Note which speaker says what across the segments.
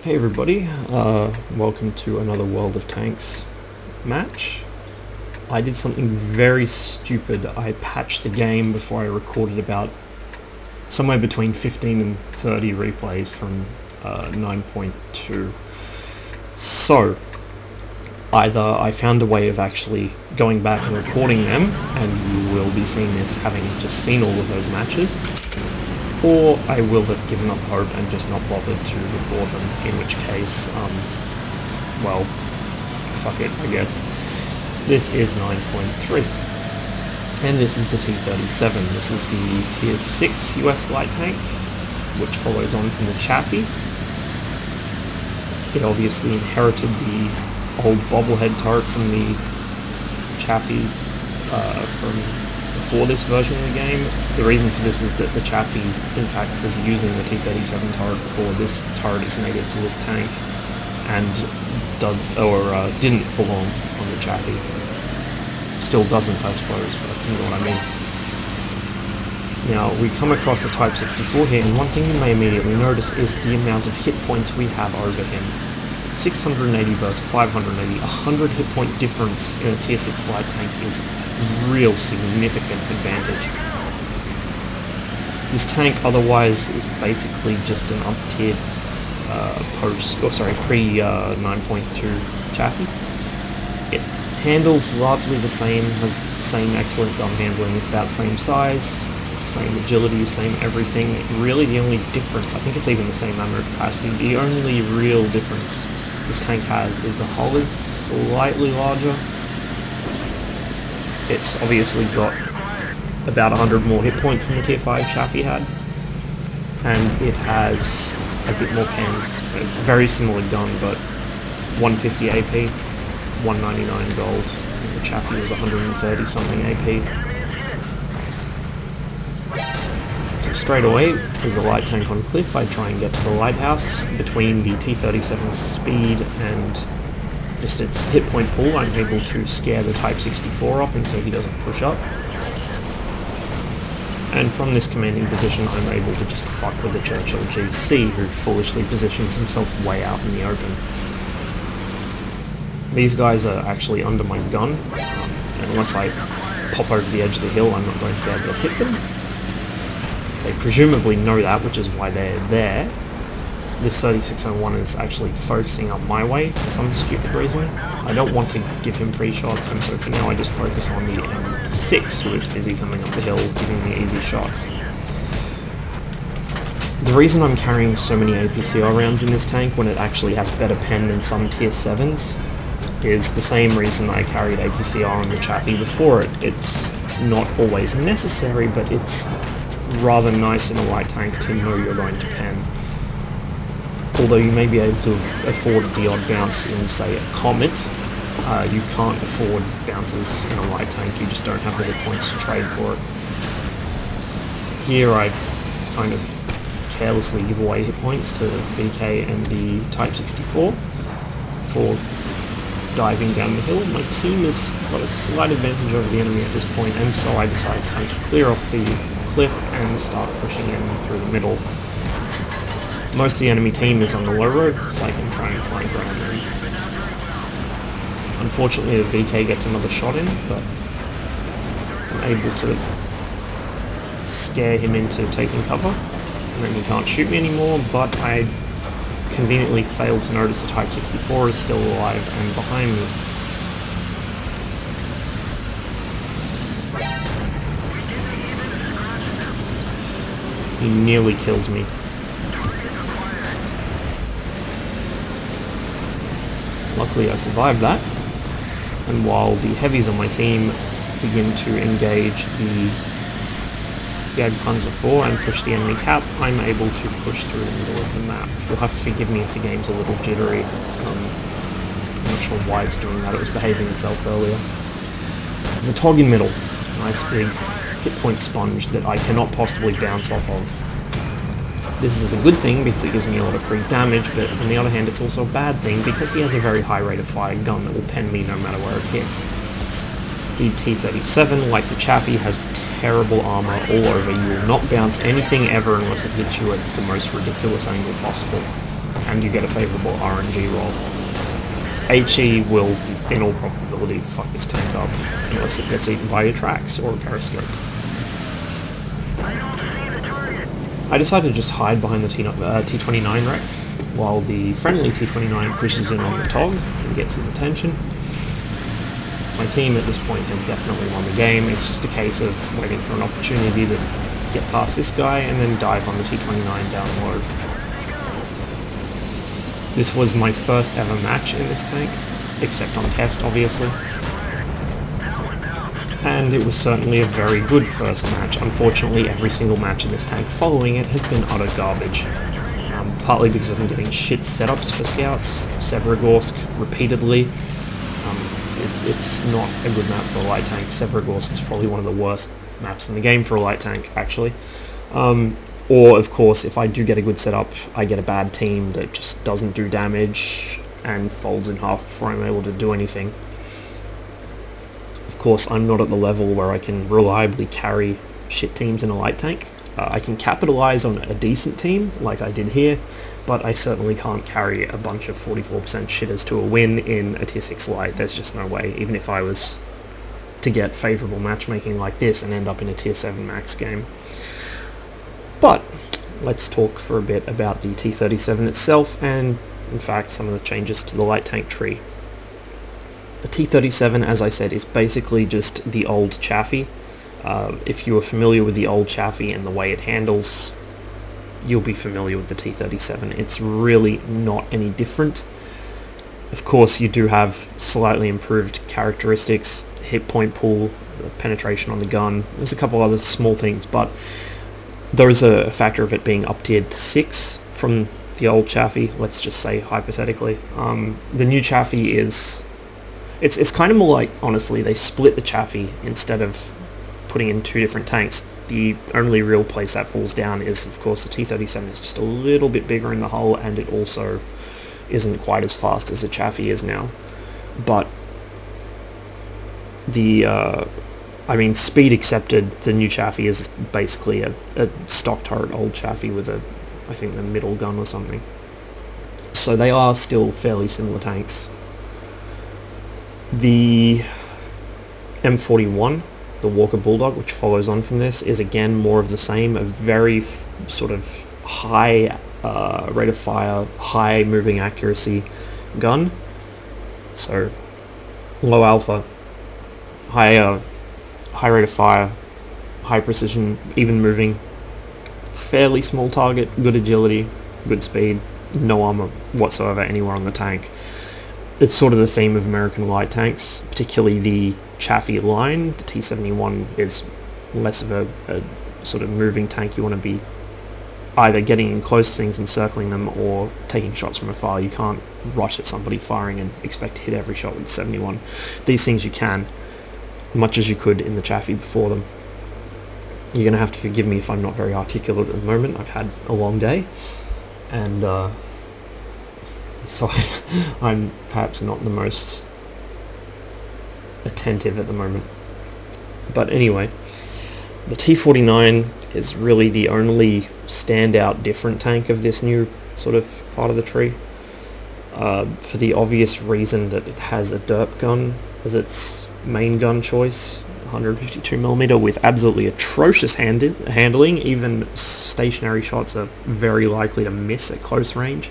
Speaker 1: Hey everybody, welcome to another World of Tanks match. I did something very stupid. I patched the game before I recorded about somewhere between 15 and 30 replays from 9.2. So, either I found a way of actually going back and recording them, and you will be seeing this having just seen all of those matches, or I will have given up hope and just not bothered to record them, in which case, well, fuck it, I guess. This is 9.3, and this is the T37. This is the Tier 6 US light tank, which follows on from the Chaffee. It obviously inherited the old bobblehead turret from the Chaffee from before this version of the game. The reason for this is that the Chaffee, in fact, was using the T37 turret before this turret is native to this tank, and didn't belong on the Chaffee. Still doesn't, I suppose, but you know what I mean. Now, we come across the Type 64 here, and one thing you may immediately notice is the amount of hit points we have over him. 680 versus 580, 100 hit point difference in a Tier 6 light tank is a real significant advantage. This tank otherwise is basically just an up-tiered pre-9.2 Chaffee. It handles largely the same, has the same excellent gun handling, it's about the same size, same agility, same everything. Really the only difference, I think it's even the same ammo capacity, the only real difference this tank has is the hull is slightly larger. It's obviously got about 100 more hit points than the Tier 5 Chaffee had, and it has a bit more pen, a very similar gun, but 150 AP, 199 gold, and the Chaffee was 130 something AP. So straight away, as the light tank on cliff, I try and get to the lighthouse. Between the T37's speed and just its hit point pool, I'm able to scare the Type 64 off, and so he doesn't push up. And from this commanding position, I'm able to just fuck with the Churchill GC, who foolishly positions himself way out in the open. These guys are actually under my gun, and unless I pop over the edge of the hill, I'm not going to be able to hit them. They presumably know that, which is why they're there. This 3601 is actually focusing up my way for some stupid reason. I don't want to give him free shots, and so for now I just focus on the M6, who is busy coming up the hill, giving me easy shots. The reason I'm carrying so many APCR rounds in this tank when it actually has better pen than some Tier 7s is the same reason I carried APCR on the Chaffee before it. It's not always necessary, but it's rather nice in a light tank to know you're going to pen. Although you may be able to afford the odd bounce in, say, a Comet, you can't afford bounces in a light tank, you just don't have the hit points to trade for it. Here I kind of carelessly give away hit points to VK and the Type 64 for diving down the hill. My team has got a slight advantage over the enemy at this point, and so I decide it's time to clear off the cliff and start pushing in through the middle. Most of the enemy team is on the low road, so I can try and flank around them. Unfortunately, the VK gets another shot in, but I'm able to scare him into taking cover, and then he can't shoot me anymore, but I conveniently fail to notice the Type 64 is still alive and behind me. He nearly kills me. Luckily I survived that, and while the heavies on my team begin to engage the Jagdpanzer IV and push the enemy cap, I'm able to push through the middle of the map. You'll have to forgive me if the game's a little jittery. I'm not sure why it's doing that, it was behaving itself earlier. There's a Tog in middle, nice big hit point sponge that I cannot possibly bounce off of. This is a good thing because it gives me a lot of free damage, but on the other hand it's also a bad thing because he has a very high rate of fire gun that will pen me no matter where it hits. The T37, like the Chaffee, has terrible armor all over. You will not bounce anything ever unless it hits you at the most ridiculous angle possible. and you get a favourable RNG roll. HE will, in all probability, fuck this tank up, unless it gets eaten by your tracks or a periscope. I decided to just hide behind the T29 wreck, while the friendly T29 pushes in on the TOG and gets his attention. My team at this point has definitely won the game. It's just a case of waiting for an opportunity to get past this guy and then dive on the T29 down low. This was my first ever match in this tank, except on test obviously. And it was certainly a very good first match. Unfortunately, every single match in this tank following it has been utter garbage. Partly because I'm getting shit setups for scouts, Severogorsk repeatedly. It's not a good map for a light tank. Severogorsk is probably one of the worst maps in the game for a light tank, actually. Or, of course, if I do get a good setup, I get a bad team that just doesn't do damage and folds in half before I'm able to do anything. Of course, I'm not at the level where I can reliably carry shit teams in a light tank. I can capitalize on a decent team, like I did here, but I certainly can't carry a bunch of 44% shitters to a win in a tier 6 light. There's just no way, even if I was to get favourable matchmaking like this and end up in a tier 7 max game. But let's talk for a bit about the T37 itself and, in fact, some of the changes to the light tank tree. The T37, as I said, is basically just the old Chaffee. If you are familiar with the old Chaffee and the way it handles, you'll be familiar with the T37. It's really not any different. Of course, you do have slightly improved characteristics, hit point pool, penetration on the gun. There's a couple other small things, but there's a factor of it being up-tiered to 6 from the old Chaffee, let's just say hypothetically. The new Chaffee is... It's kind of more like, honestly, they split the Chaffee instead of putting in 2 different tanks. The only real place that falls down is, of course, the T37 is just a little bit bigger in the hull, and it also isn't quite as fast as the Chaffee is now. But the... speed accepted, the new Chaffee is basically a stock turret old Chaffee with I think the middle gun or something. So they are still fairly similar tanks. The M41, the Walker Bulldog, which follows on from this, is again more of the same, a very sort of high rate of fire, high moving accuracy gun. So low alpha, high rate of fire, high precision, even moving, fairly small target, good agility, good speed, no armor whatsoever anywhere on the tank. It's sort of the theme of American light tanks, particularly the Chaffee line. The T71 is less of a sort of moving tank. You want to be either getting in close to things and circling them or taking shots from afar. You can't rush at somebody firing and expect to hit every shot with the 71. These things you can, much as you could in the Chaffee before them. You're going to have to forgive me if I'm not very articulate at the moment. I've had a long day, and so I'm perhaps not the most attentive at the moment. But anyway, the T49 is really the only standout different tank of this new sort of part of the tree, for the obvious reason that it has a derp gun as its main gun choice, 152mm with absolutely atrocious handling. Even stationary shots are very likely to miss at close range.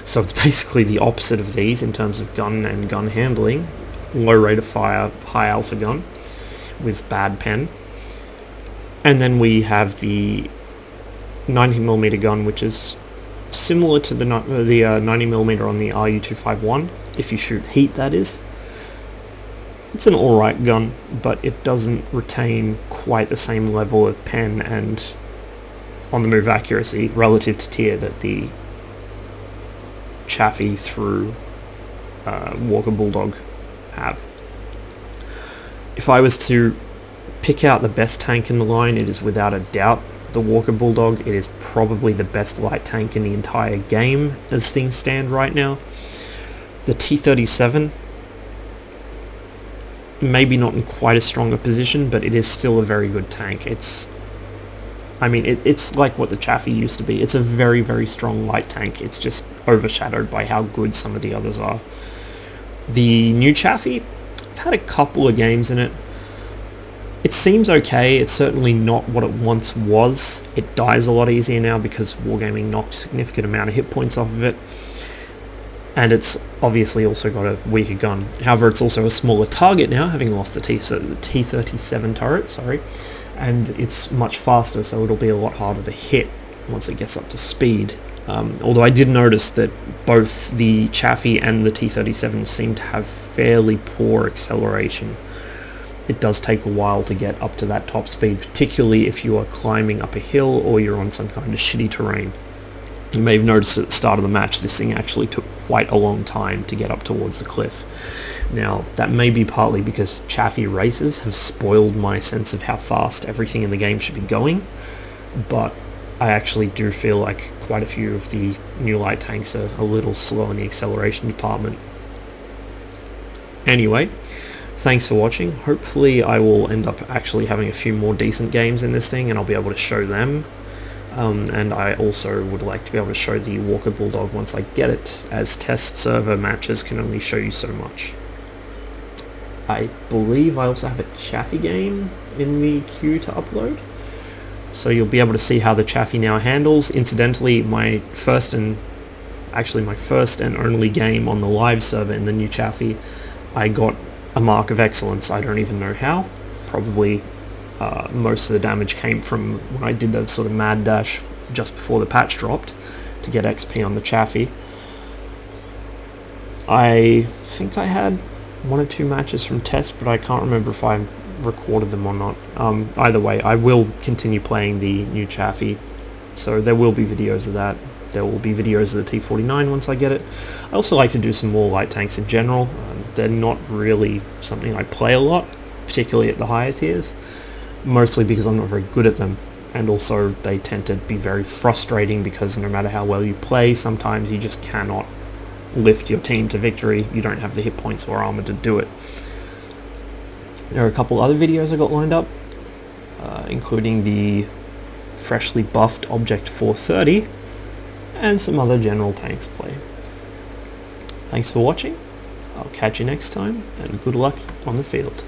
Speaker 1: So it's basically the opposite of these in terms of gun and gun handling. Low rate of fire, high alpha gun with bad pen. And then we have the 90mm gun, which is similar to the 90mm on the RU-251, if you shoot heat, that is. It's an alright gun, but it doesn't retain quite the same level of pen and on-the-move accuracy relative to tier that the Chaffee through Walker Bulldog have. If I was to pick out the best tank in the line, it is without a doubt the Walker Bulldog. It is probably the best light tank in the entire game as things stand right now. The T37, maybe not in quite a stronger position, but it is still a very good tank. It's like what the Chaffee used to be. It's a very, very strong light tank. It's just overshadowed by how good some of the others are. The new Chaffee, I've had a couple of games in it. It seems okay. It's certainly not what it once was. It dies a lot easier now because Wargaming knocked a significant amount of hit points off of it. And it's obviously also got a weaker gun. However, it's also a smaller target now, having lost the T37 turret, sorry. And it's much faster, so it'll be a lot harder to hit once it gets up to speed. Although I did notice that both the Chaffee and the T37 seem to have fairly poor acceleration. It does take a while to get up to that top speed, particularly if you are climbing up a hill or you're on some kind of shitty terrain. You may have noticed at the start of the match this thing actually took quite a long time to get up towards the cliff. Now, that may be partly because Chaffee races have spoiled my sense of how fast everything in the game should be going, but I actually do feel like quite a few of the new light tanks are a little slow in the acceleration department. Anyway, thanks for watching. Hopefully I will end up actually having a few more decent games in this thing and I'll be able to show them. And I also would like to be able to show the Walker Bulldog once I get it, as test server matches can only show you so much. I believe I also have a Chaffee game in the queue to upload, so you'll be able to see how the Chaffee now handles. Incidentally, my first and only game on the live server in the new Chaffee, I got a mark of excellence. I don't even know how. Probably most of the damage came from when I did the sort of mad dash just before the patch dropped to get XP on the Chaffee. I think I had 1 or 2 matches from test, but I can't remember if I recorded them or not. Either way, I will continue playing the new Chaffee, so there will be videos of that. There will be videos of the T49 once I get it. I also like to do some more light tanks in general. They're not really something I play a lot, particularly at the higher tiers, mostly because I'm not very good at them, and also they tend to be very frustrating because no matter how well you play, sometimes you just cannot lift your team to victory. You don't have the hit points or armor to do it. There are a couple other videos I got lined up, including the freshly buffed Object 430 and some other general tanks play. Thanks for watching. I'll catch you next time, and good luck on the field.